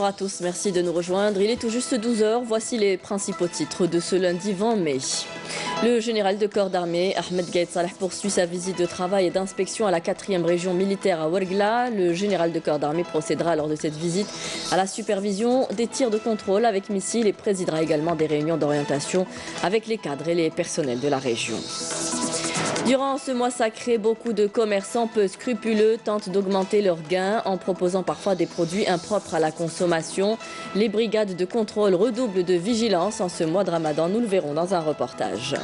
Bonjour à tous, merci de nous rejoindre. Il est tout juste 12 h, voici les principaux titres de ce lundi 20 mai. Le général de corps d'armée, Ahmed Gaïd Salah, poursuit sa visite de travail et d'inspection à la 4e région militaire à Ouargla. Le général de corps d'armée procédera lors de cette visite à la supervision des tirs de contrôle avec missiles et présidera également des réunions d'orientation avec les cadres et les personnels de la région. Durant ce mois sacré, beaucoup de commerçants peu scrupuleux tentent d'augmenter leurs gains en proposant parfois des produits impropres à la consommation. Les brigades de contrôle redoublent de vigilance en ce mois de Ramadan. Nous le verrons dans un reportage.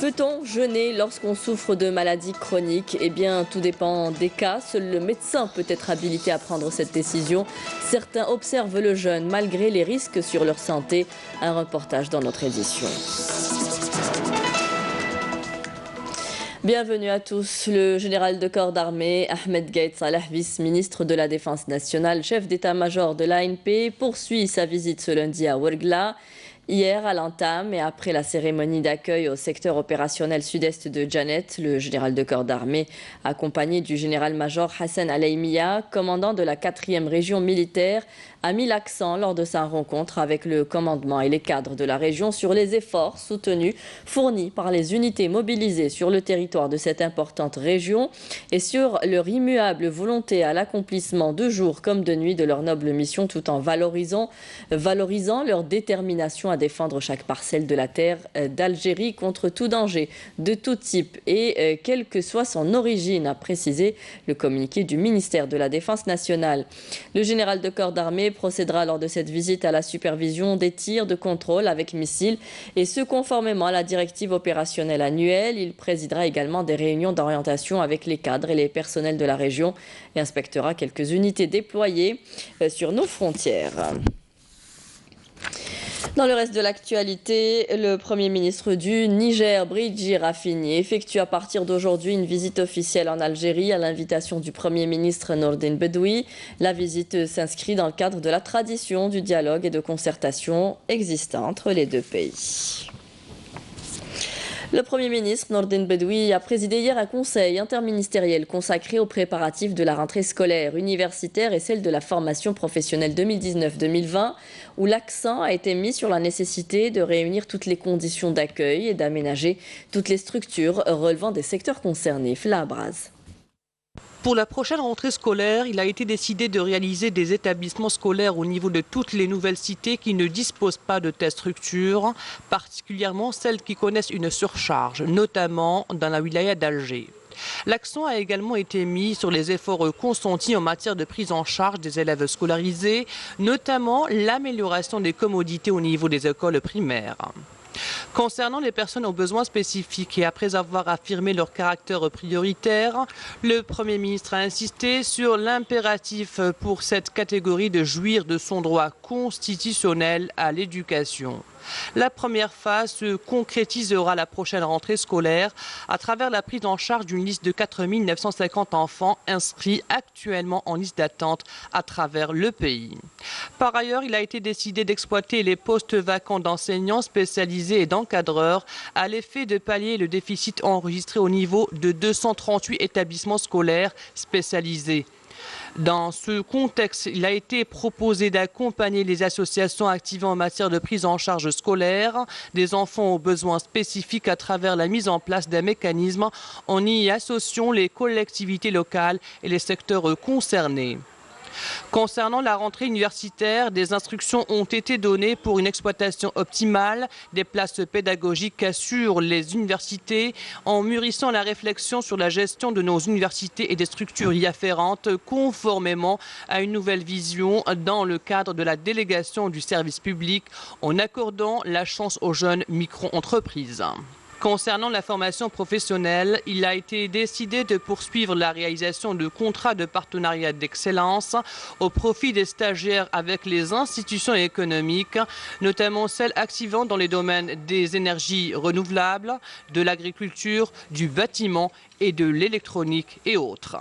Peut-on jeûner lorsqu'on souffre de maladies chroniques? Eh bien, tout dépend des cas. Seul le médecin peut être habilité à prendre cette décision. Certains observent le jeûne malgré les risques sur leur santé. Un reportage dans notre édition. Bienvenue à tous. Le général de corps d'armée, Ahmed Gaïd Salah, vice-ministre de la Défense nationale, chef d'état-major de l'ANP, poursuit sa visite ce lundi à Ouargla. Hier, à l'entame et après la cérémonie d'accueil au secteur opérationnel sud-est de Djanet, le général de corps d'armée, accompagné du général-major Hassan Alaïmia, commandant de la 4e région militaire, a mis l'accent lors de sa rencontre avec le commandement et les cadres de la région sur les efforts soutenus, fournis par les unités mobilisées sur le territoire de cette importante région et sur leur immuable volonté à l'accomplissement de jour comme de nuit de leur noble mission, tout en valorisant leur détermination à défendre chaque parcelle de la terre d'Algérie contre tout danger de tout type et quelle que soit son origine, a précisé le communiqué du ministère de la Défense nationale. Le général de corps d'armée procédera lors de cette visite à la supervision des tirs de contrôle avec missiles et ce conformément à la directive opérationnelle annuelle. Il présidera également des réunions d'orientation avec les cadres et les personnels de la région et inspectera quelques unités déployées sur nos frontières. Dans le reste de l'actualité, le Premier ministre du Niger, Bridji Rafini, effectue à partir d'aujourd'hui une visite officielle en Algérie à l'invitation du Premier ministre Nordine Bedoui. La visite s'inscrit dans le cadre de la tradition du dialogue et de concertation existant entre les deux pays. Le Premier ministre Nordine Bedoui a présidé hier un conseil interministériel consacré aux préparatifs de la rentrée scolaire universitaire et celle de la formation professionnelle 2019-2020, où l'accent a été mis sur la nécessité de réunir toutes les conditions d'accueil et d'aménager toutes les structures relevant des secteurs concernés. Flabraz. Pour la prochaine rentrée scolaire, il a été décidé de réaliser des établissements scolaires au niveau de toutes les nouvelles cités qui ne disposent pas de telles structures, particulièrement celles qui connaissent une surcharge, notamment dans la wilaya d'Alger. L'accent a également été mis sur les efforts consentis en matière de prise en charge des élèves scolarisés, notamment l'amélioration des commodités au niveau des écoles primaires. Concernant les personnes aux besoins spécifiques et après avoir affirmé leur caractère prioritaire, le Premier ministre a insisté sur l'impératif pour cette catégorie de jouir de son droit constitutionnel à l'éducation. La première phase se concrétisera la prochaine rentrée scolaire à travers la prise en charge d'une liste de 4 950 enfants inscrits actuellement en liste d'attente à travers le pays. Par ailleurs, il a été décidé d'exploiter les postes vacants d'enseignants spécialisés et d'encadreurs à l'effet de pallier le déficit enregistré au niveau de 238 établissements scolaires spécialisés. Dans ce contexte, il a été proposé d'accompagner les associations actives en matière de prise en charge scolaire des enfants aux besoins spécifiques à travers la mise en place d'un mécanisme en y associant les collectivités locales et les secteurs concernés. Concernant la rentrée universitaire, des instructions ont été données pour une exploitation optimale des places pédagogiques qu'assurent les universités en mûrissant la réflexion sur la gestion de nos universités et des structures y afférentes conformément à une nouvelle vision dans le cadre de la délégation du service public en accordant la chance aux jeunes micro-entreprises. Concernant la formation professionnelle, il a été décidé de poursuivre la réalisation de contrats de partenariat d'excellence au profit des stagiaires avec les institutions économiques, notamment celles activant dans les domaines des énergies renouvelables, de l'agriculture, du bâtiment et de l'électronique et autres.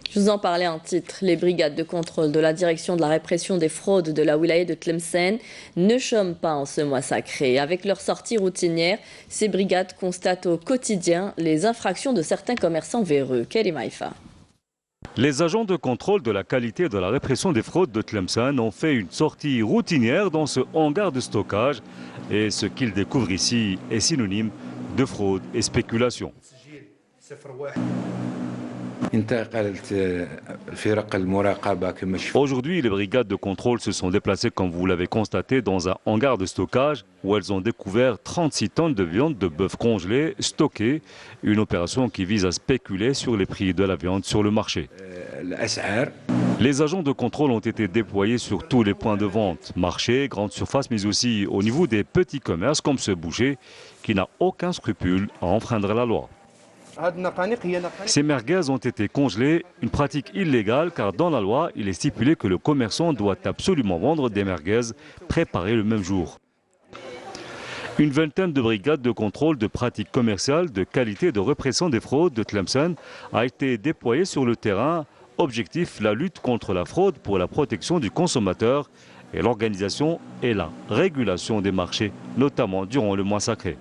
Je vous en parlais en titre. Les brigades de contrôle de la direction de la répression des fraudes de la wilaya de Tlemcen ne chôment pas en ce mois sacré. Avec leur sortie routinière, ces brigades constatent au quotidien les infractions de certains commerçants véreux. Kerim Haïfa. Les agents de contrôle de la qualité et de la répression des fraudes de Tlemcen ont fait une sortie routinière dans ce hangar de stockage. Et ce qu'ils découvrent ici est synonyme de fraude et spéculation. Aujourd'hui, les brigades de contrôle se sont déplacées, comme vous l'avez constaté, dans un hangar de stockage où elles ont découvert 36 tonnes de viande de bœuf congelée stockée. Une opération qui vise à spéculer sur les prix de la viande sur le marché. Les agents de contrôle ont été déployés sur tous les points de vente, marchés, grandes surfaces, mais aussi au niveau des petits commerces comme ce boucher qui n'a aucun scrupule à enfreindre la loi. Ces merguez ont été congelées, une pratique illégale car dans la loi, il est stipulé que le commerçant doit absolument vendre des merguez préparées le même jour. Une vingtaine de brigades de contrôle de pratiques commerciales, de qualité et de répression des fraudes de Tlemcen a été déployée sur le terrain. Objectif, la lutte contre la fraude pour la protection du consommateur et l'organisation et la régulation des marchés, notamment durant le mois sacré.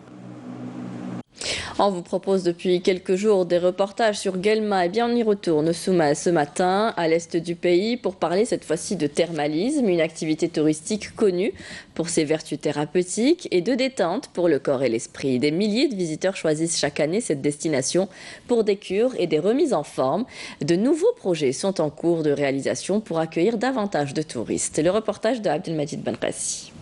On vous propose depuis quelques jours des reportages sur Guelma. Et bien on y retourne ce matin à l'est du pays pour parler cette fois-ci de thermalisme, une activité touristique connue pour ses vertus thérapeutiques et de détente pour le corps et l'esprit. Des milliers de visiteurs choisissent chaque année cette destination pour des cures et des remises en forme. De nouveaux projets sont en cours de réalisation pour accueillir davantage de touristes. Le reportage de Abdelmajid Benrassi.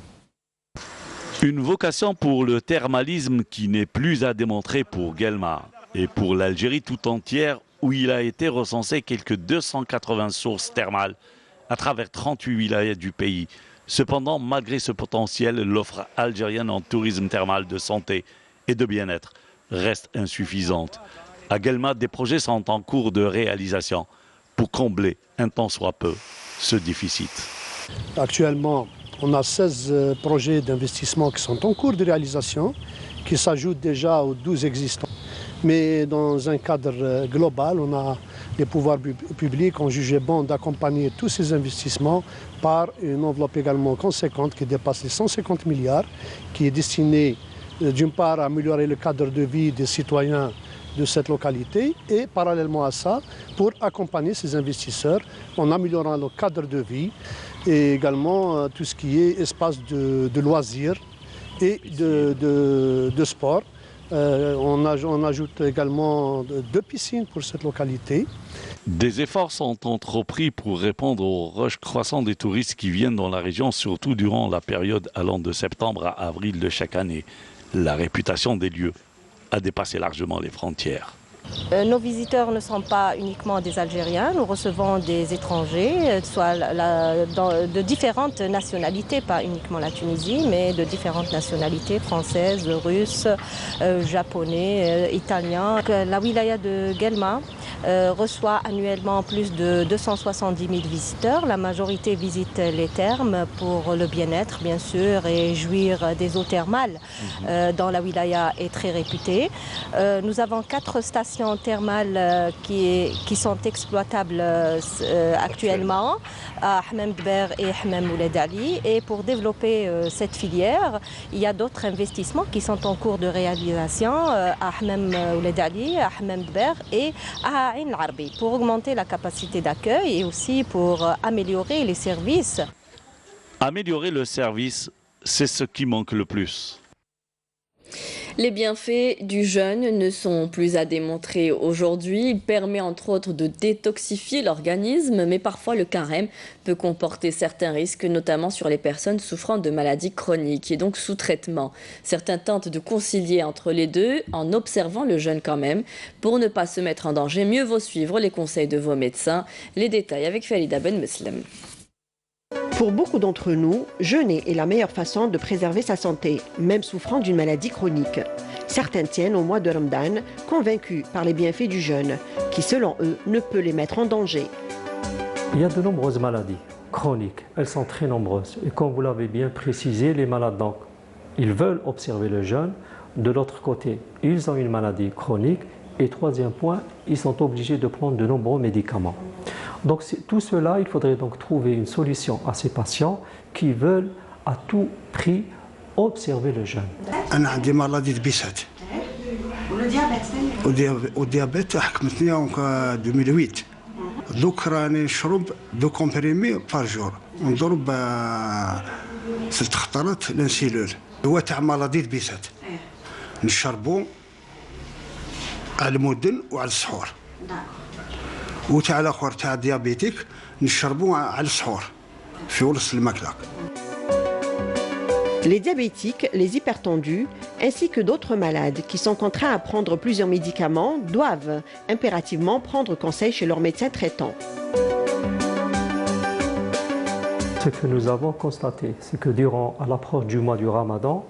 Une vocation pour le thermalisme qui n'est plus à démontrer pour Guelma et pour l'Algérie tout entière où il a été recensé quelques 280 sources thermales à travers 38 wilayas du pays. Cependant, malgré ce potentiel, l'offre algérienne en tourisme thermal de santé et de bien-être reste insuffisante. À Guelma, des projets sont en cours de réalisation pour combler un tant soit peu ce déficit. Actuellement, on a 16 projets d'investissement qui sont en cours de réalisation, qui s'ajoutent déjà aux 12 existants. Mais dans un cadre global, les pouvoirs publics ont jugé bon d'accompagner tous ces investissements par une enveloppe également conséquente qui dépasse les 150 milliards, qui est destinée d'une part à améliorer le cadre de vie des citoyens de cette localité et parallèlement à ça, pour accompagner ces investisseurs en améliorant le cadre de vie et également tout ce qui est espace de loisirs et de sport. On ajoute également 2 piscines pour cette localité. Des efforts sont entrepris pour répondre au rush croissant des touristes qui viennent dans la région, surtout durant la période allant de septembre à avril de chaque année. La réputation des lieux a dépassé largement les frontières. Nos visiteurs ne sont pas uniquement des Algériens, nous recevons des étrangers, soit de différentes nationalités, pas uniquement la Tunisie, mais de différentes nationalités, françaises, russes, japonais, italiens. La wilaya de Guelma reçoit annuellement plus de 270 000 visiteurs. La majorité visite les thermes pour le bien-être, bien sûr, et jouir des eaux thermales dont la wilaya est très réputée. Nous avons 4 stations thermales qui sont exploitables actuellement à Hammam Dber et Hammam Ouled Ali. Et pour développer cette filière, il y a d'autres investissements qui sont en cours de réalisation à Hammam Ouled Ali, à Hammam Dber et à Ain Arbi pour augmenter la capacité d'accueil et aussi pour améliorer les services. Améliorer le service, c'est ce qui manque le plus. Les bienfaits du jeûne ne sont plus à démontrer aujourd'hui. Il permet entre autres de détoxifier l'organisme, mais parfois le carême peut comporter certains risques, notamment sur les personnes souffrant de maladies chroniques et donc sous traitement. Certains tentent de concilier entre les deux en observant le jeûne quand même. Pour ne pas se mettre en danger, mieux vaut suivre les conseils de vos médecins. Les détails avec Farida Ben Meslam. Pour beaucoup d'entre nous, jeûner est la meilleure façon de préserver sa santé, même souffrant d'une maladie chronique. Certains tiennent au mois de Ramadan, convaincus par les bienfaits du jeûne, qui selon eux ne peut les mettre en danger. Il y a de nombreuses maladies chroniques, elles sont très nombreuses. Et comme vous l'avez bien précisé, les malades, donc, ils veulent observer le jeûne. De l'autre côté, ils ont une maladie chronique. Et troisième point, ils sont obligés de prendre de nombreux médicaments. Donc tout cela, il faudrait donc trouver une solution à ces patients qui veulent à tout prix observer le jeûne. j'ai une maladie de B7. Le diabète, le diabète, حكمتني en 2008. دوك راني نشرب 2 كومبريمي بار جور ونضرب 6 خطرات لانسيلول هو تاع مالادي بيسات نشربو على المدن وعلى السحور وتاع الاخر تاع ديابيتيك نشربو على السحور في ورس الماكله. Les diabétiques, les hypertendus, ainsi que d'autres malades qui sont contraints à prendre plusieurs médicaments doivent impérativement prendre conseil chez leur médecin traitant. Ce que nous avons constaté, c'est que durant l'approche du mois du Ramadan,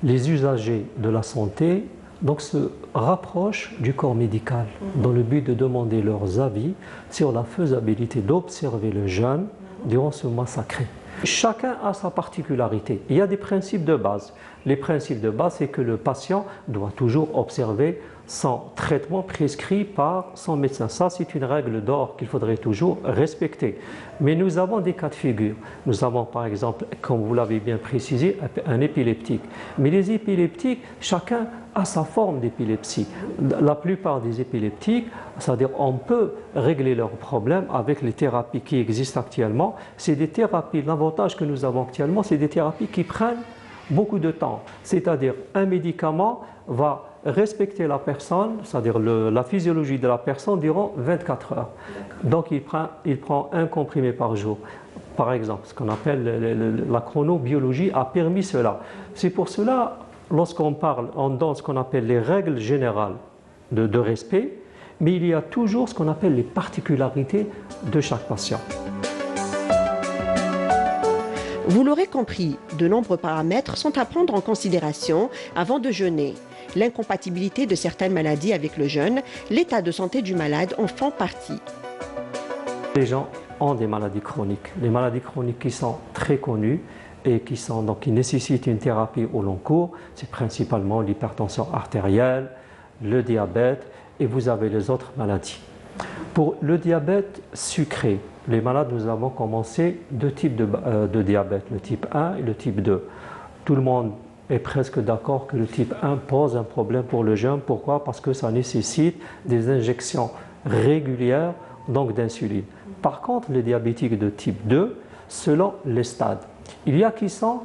les usagers de la santé donc, se rapprochent du corps médical dans le but de demander leurs avis sur la faisabilité d'observer le jeûne durant ce mois sacré. Chacun a sa particularité. Il y a des principes de base. Les principes de base, c'est que le patient doit toujours observer son traitement prescrit par son médecin. Ça, c'est une règle d'or qu'il faudrait toujours respecter. Mais nous avons des cas de figure. Nous avons par exemple, comme vous l'avez bien précisé, un épileptique. Mais les épileptiques, chacun a sa forme d'épilepsie. La plupart des épileptiques, c'est-à-dire on peut régler leurs problèmes avec les thérapies qui existent actuellement. C'est des thérapies, l'avantage que nous avons actuellement, c'est des thérapies qui prennent beaucoup de temps. C'est-à-dire un médicament va respecter la personne, c'est-à-dire la physiologie de la personne durant 24 heures. Donc il prend un comprimé par jour. Par exemple, ce qu'on appelle la chronobiologie a permis cela. C'est pour cela, lorsqu'on parle, on donne ce qu'on appelle les règles générales de respect, mais il y a toujours ce qu'on appelle les particularités de chaque patient. Vous l'aurez compris, de nombreux paramètres sont à prendre en considération avant de jeûner. L'incompatibilité de certaines maladies avec le jeûne, l'état de santé du malade en font partie. Les gens ont des maladies chroniques. Les maladies chroniques qui sont très connues et qui nécessitent une thérapie au long cours, c'est principalement l'hypertension artérielle, le diabète et vous avez les autres maladies. Pour le diabète sucré, les malades, nous avons commencé 2 types de diabète, le type 1 et le type 2. Tout le monde est presque d'accord que le type 1 pose un problème pour le jeûne. Pourquoi? Parce que ça nécessite des injections régulières donc d'insuline. Par contre, les diabétiques de type 2, selon les stades, il y a qui sont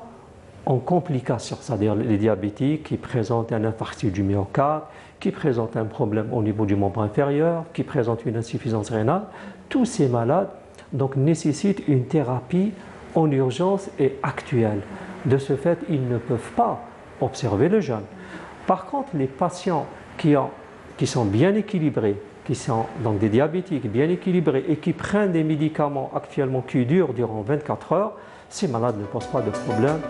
en complications, c'est-à-dire les diabétiques qui présentent un infarctus du myocarde, qui présentent un problème au niveau du membre inférieur, qui présentent une insuffisance rénale. Tous ces malades donc, nécessitent une thérapie en urgence et actuelle. De ce fait, ils ne peuvent pas observer le jeûne. Par contre, les patients qui sont bien équilibrés, qui sont donc des diabétiques bien équilibrés et qui prennent des médicaments actuellement qui durent durant 24 heures, ces malades ne posent pas de problème.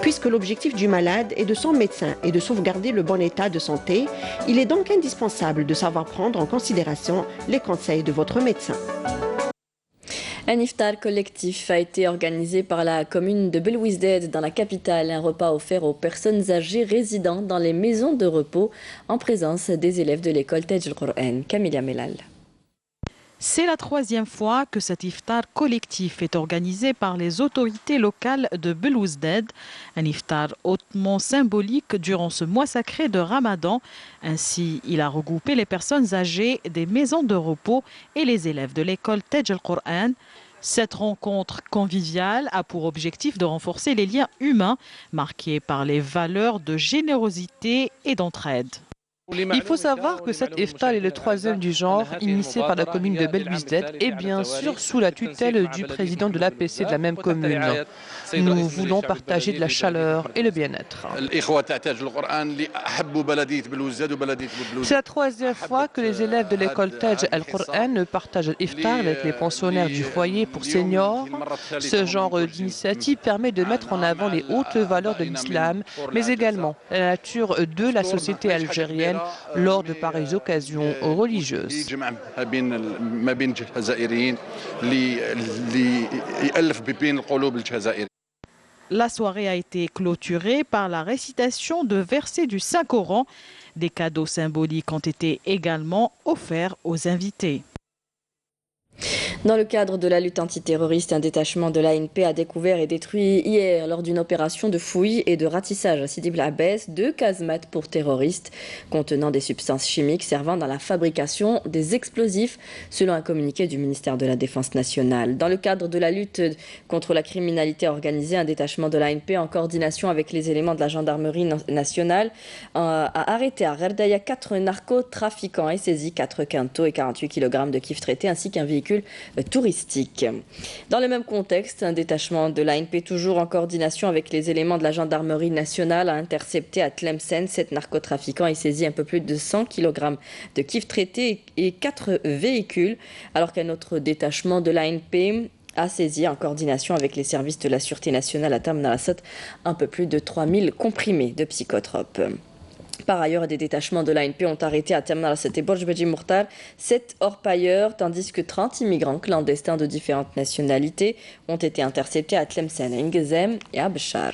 Puisque l'objectif du malade est de son médecin et de sauvegarder le bon état de santé, il est donc indispensable de savoir prendre en considération les conseils de votre médecin. Un iftar collectif a été organisé par la commune de Belouizdad dans la capitale. Un repas offert aux personnes âgées résidant dans les maisons de repos en présence des élèves de l'école Taj al-Qur'an. Camilla Melal. C'est la 3e fois que cet iftar collectif est organisé par les autorités locales de Belouizdad. Un iftar hautement symbolique durant ce mois sacré de Ramadan. Ainsi, il a regroupé les personnes âgées des maisons de repos et les élèves de l'école Taj al-Qur'an. Cette rencontre conviviale a pour objectif de renforcer les liens humains marqués par les valeurs de générosité et d'entraide. Il faut savoir que cet iftar est le 3e du genre, initié par la commune de Belouizdad et bien sûr sous la tutelle du président de l'APC de la même commune. Nous voulons partager de la chaleur et le bien-être. C'est la 3e fois que les élèves de l'école Taj al-Qur'an partagent l'iftar avec les pensionnaires du foyer pour seniors. Ce genre d'initiative permet de mettre en avant les hautes valeurs de l'islam, mais également la nature de la société algérienne lors de pareilles occasions religieuses. La soirée a été clôturée par la récitation de versets du Saint-Coran. Des cadeaux symboliques ont été également offerts aux invités. Dans le cadre de la lutte antiterroriste, un détachement de l'ANP a découvert et détruit hier, lors d'une opération de fouille et de ratissage à Sidi Bel Abbès, 2 casemates pour terroristes contenant des substances chimiques servant dans la fabrication des explosifs, selon un communiqué du ministère de la Défense nationale. Dans le cadre de la lutte contre la criminalité organisée, un détachement de l'ANP en coordination avec les éléments de la gendarmerie nationale a arrêté à Gerdaya 4 narcotrafiquants et saisi 4 quintaux et 48 kg de kif traité ainsi qu'un véhicule touristique. Dans le même contexte, un détachement de l'ANP, toujours en coordination avec les éléments de la gendarmerie nationale, a intercepté à Tlemcen 7 narcotrafiquants et saisi un peu plus de 100 kg de kif traité et 4 véhicules, alors qu'un autre détachement de l'ANP a saisi en coordination avec les services de la Sûreté nationale à Tamanrasset un peu plus de 3000 comprimés de psychotropes. Par ailleurs, des détachements de l'ANP ont arrêté à Tamanrasset et Borj Beji Mourtar 7 orpailleurs, tandis que 30 immigrants clandestins de différentes nationalités ont été interceptés à Tlemcen, à Ingezem et à Béchar.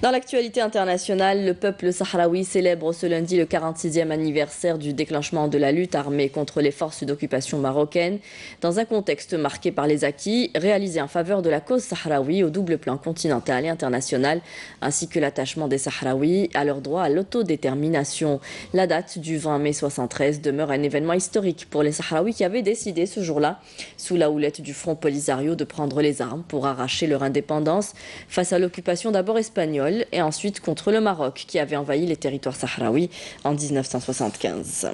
Dans l'actualité internationale, le peuple sahraoui célèbre ce lundi le 46e anniversaire du déclenchement de la lutte armée contre les forces d'occupation marocaines, dans un contexte marqué par les acquis réalisés en faveur de la cause sahraoui au double plan continental et international, ainsi que l'attachement des Sahraouis à leur droit à l'autodétermination. La date du 20 mai 1973 demeure un événement historique pour les Sahraouis qui avaient décidé ce jour-là, sous la houlette du Front Polisario, de prendre les armes pour arracher leur indépendance face à l'occupation d'abord espagnole et ensuite contre le Maroc qui avait envahi les territoires sahraouis en 1975.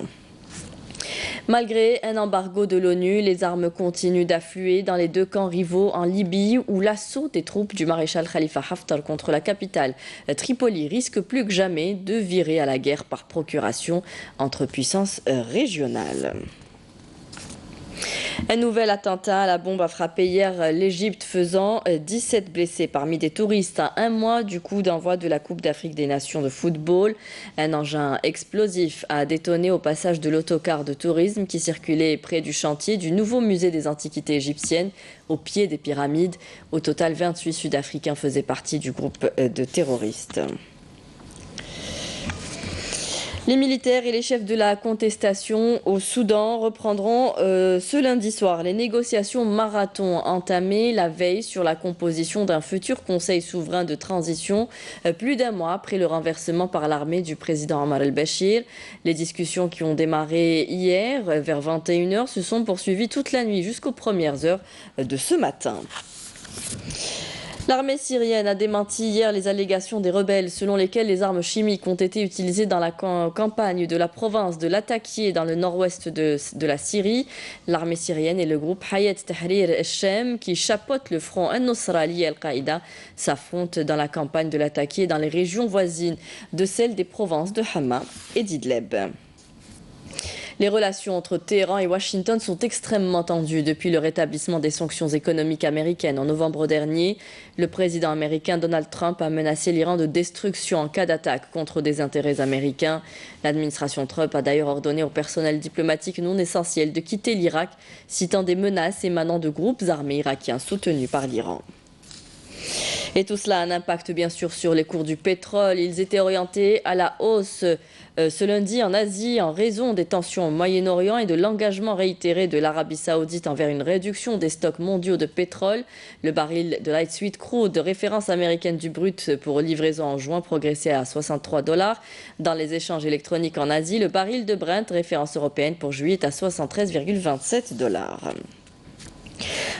Malgré un embargo de l'ONU, les armes continuent d'affluer dans les 2 camps rivaux en Libye où l'assaut des troupes du maréchal Khalifa Haftar contre la capitale Tripoli risque plus que jamais de virer à la guerre par procuration entre puissances régionales. Un nouvel attentat à la bombe a frappé hier l'Égypte, faisant 17 blessés parmi des touristes à 1 mois du coup d'envoi de la Coupe d'Afrique des Nations de football. Un engin explosif a détonné au passage de l'autocar de tourisme qui circulait près du chantier du nouveau musée des antiquités égyptiennes au pied des pyramides. Au total, 28 Sud-Africains faisaient partie du groupe de terroristes. Les militaires et les chefs de la contestation au Soudan reprendront ce lundi soir les négociations marathon entamées la veille sur la composition d'un futur conseil souverain de transition, plus d'1 mois après le renversement par l'armée du président Omar el-Béchir. Les discussions qui ont démarré hier vers 21h se sont poursuivies toute la nuit jusqu'aux premières heures de ce matin. L'armée syrienne a démenti hier les allégations des rebelles selon lesquelles les armes chimiques ont été utilisées dans la campagne de la province de Latakia dans le nord-ouest de la Syrie. L'armée syrienne et le groupe Hayat Tahrir al-Shem qui chapeaute le front An-Nusra lié à Al-Qaïda s'affrontent dans la campagne de Latakia dans les régions voisines de celles des provinces de Hama et d'Idleb. Les relations entre Téhéran et Washington sont extrêmement tendues depuis le rétablissement des sanctions économiques américaines. En novembre dernier, le président américain Donald Trump a menacé l'Iran de destruction en cas d'attaque contre des intérêts américains. L'administration Trump a d'ailleurs ordonné au personnel diplomatique non essentiel de quitter l'Irak, citant des menaces émanant de groupes armés irakiens soutenus par l'Iran. Et tout cela a un impact bien sûr sur les cours du pétrole. Ils étaient orientés à la hausse ce lundi en Asie en raison des tensions au Moyen-Orient et de l'engagement réitéré de l'Arabie Saoudite envers une réduction des stocks mondiaux de pétrole. Le baril de light sweet crude, référence américaine du brut pour livraison en juin, progressait à $63. Dans les échanges électroniques en Asie, le baril de Brent, référence européenne pour juillet, est à $73,27.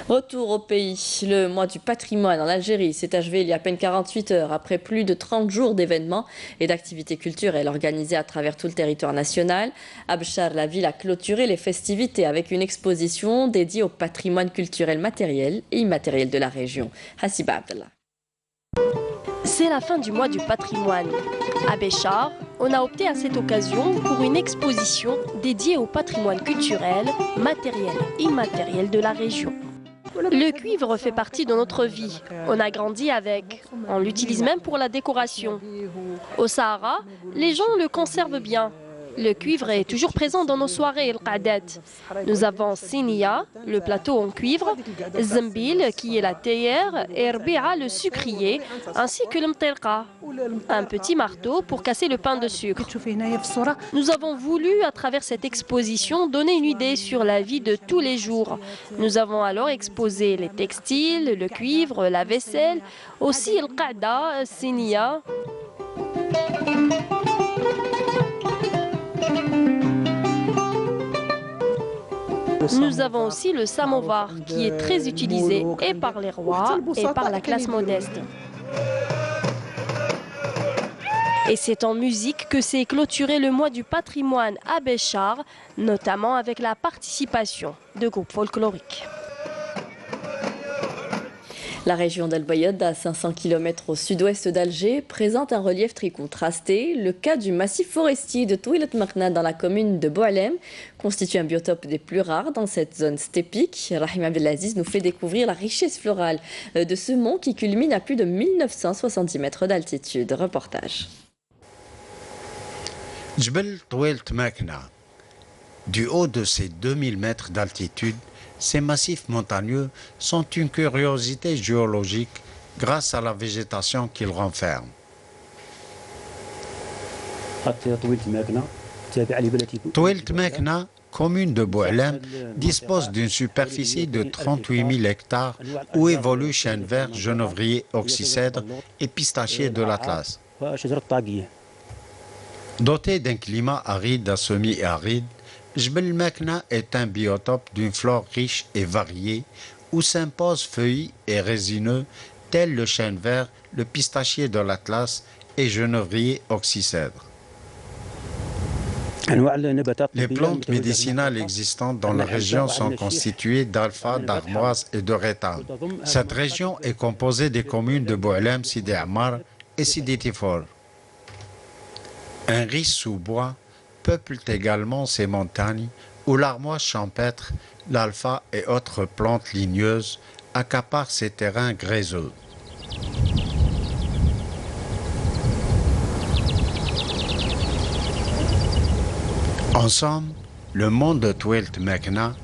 Retour au pays. Le mois du patrimoine en Algérie s'est achevé il y a à peine 48 heures après plus de 30 jours d'événements et d'activités culturelles organisées à travers tout le territoire national. À Béchar, la ville a clôturé les festivités avec une exposition dédiée au patrimoine culturel matériel et immatériel de la région. Hassiba Abdallah. C'est la fin du mois du patrimoine. À Béchar, on a opté à cette occasion pour une exposition dédiée au patrimoine culturel, matériel et immatériel de la région. Le cuivre fait partie de notre vie. On a grandi avec. On l'utilise même pour la décoration. Au Sahara, les gens le conservent bien. le cuivre est toujours présent dans nos soirées al-Qa'dat. Nous avons Sinia, le plateau en cuivre, Zambil, qui est la théière, et Rbi'a, le sucrier, ainsi que le mtirqa, un petit marteau pour casser le pain de sucre. Nous avons voulu, à travers cette exposition, donner une idée sur la vie de tous les jours. Nous avons alors exposé les textiles, le cuivre, la vaisselle, aussi al-Qa'da, Sinia. Nous avons aussi le samovar qui est très utilisé et par les rois et par la classe modeste. Et c'est en musique que s'est clôturé le mois du patrimoine à Béchar, notamment avec la participation de groupes folkloriques. La région d'El Bayad, à 500 km au sud-ouest d'Alger, présente un relief très contrasté. Le cas du massif forestier de Touilet Makhna dans la commune de Boualem constitue un biotope des plus rares dans cette zone stépique. Rahim Abdelaziz nous fait découvrir la richesse florale de ce mont qui culmine à plus de 1970 mètres d'altitude. Reportage. Djbel Touilet Makhna. Du haut de ses 2000 mètres d'altitude, ces massifs montagneux sont une curiosité géologique grâce à la végétation qu'ils renferment. Touilet Makhna, commune de Boualem, dispose d'une superficie de 38 000 hectares où évoluent chênes verts, genévriers, oxycèdres et pistachiers de l'Atlas. Doté d'un climat aride à semi-aride, Djbel Makhna est un biotope d'une flore riche et variée où s'imposent feuillis et résineux tels le chêne vert, le pistachier de l'Atlas et genévrier oxycèdre. Les plantes médicinales existantes dans la région sont constituées d'alpha, d'armoise et de réthane. Cette région est composée des communes de Boualem, Sidi Ammar et Sidi Tifor. Un riche sous-bois peuplent également ces montagnes où l'armoise champêtre, l'alpha et autres plantes ligneuses accaparent ces terrains gréseux. En somme, le monde de Touilet Makhna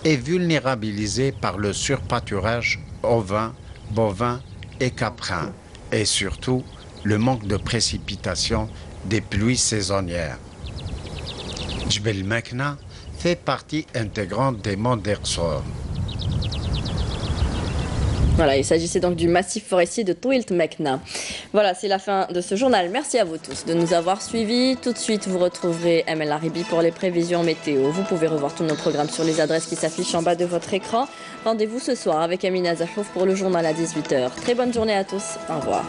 est vulnérabilisé par le surpâturage ovin, bovin et caprin et surtout le manque de précipitations des pluies saisonnières. Djbel Makhna fait partie intégrante des monts d'Ersor. Voilà, il s'agissait donc du massif forestier de Touilet Makhna. Voilà, c'est la fin de ce journal. Merci à vous tous de nous avoir suivis. Tout de suite, vous retrouverez Emel Haribi pour les prévisions météo. Vous pouvez revoir tous nos programmes sur les adresses qui s'affichent en bas de votre écran. Rendez-vous ce soir avec Amina Zahouf pour le journal à 18h. Très bonne journée à tous. Au revoir.